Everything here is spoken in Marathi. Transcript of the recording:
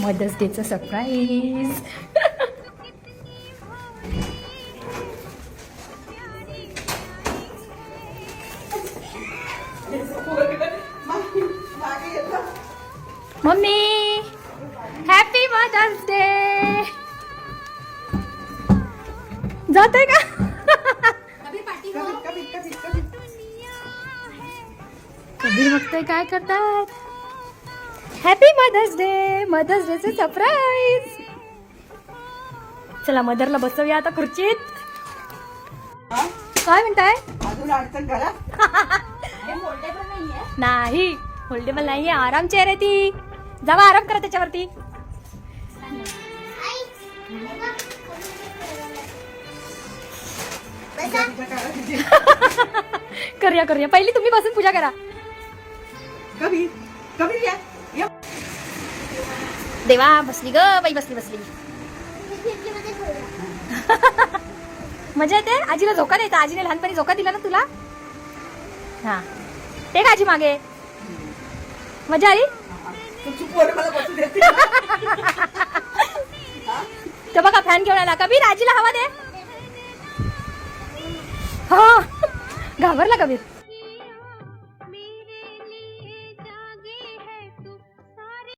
मदर्स डेचं surprise. Mummy happy mother's day. जातोय का? कबीर बघतोय काय करतात. Happy mother's day. मदर्स डेचं सरप्राईज. चला मदरला बसवूया आता खुर्चीत. काय म्हणताय? नाही फोल्डेबल नाहीये. आराम चेअर आहे ती. जावा आराम करा त्याच्यावरती. करूया करूया. पहिली तुम्ही बसून पूजा करा. देवा बसली ग बाई. बसली बसली. मजा येते. आजीला झोका द्यायचा. आजीने लहानपणी झोका दिला ना तुला. हा ते का आजी मागे. मजा आली. तर बघा फॅन घेऊन आला. कबीर आजीला हवा दे. हा घाबरला कबीर.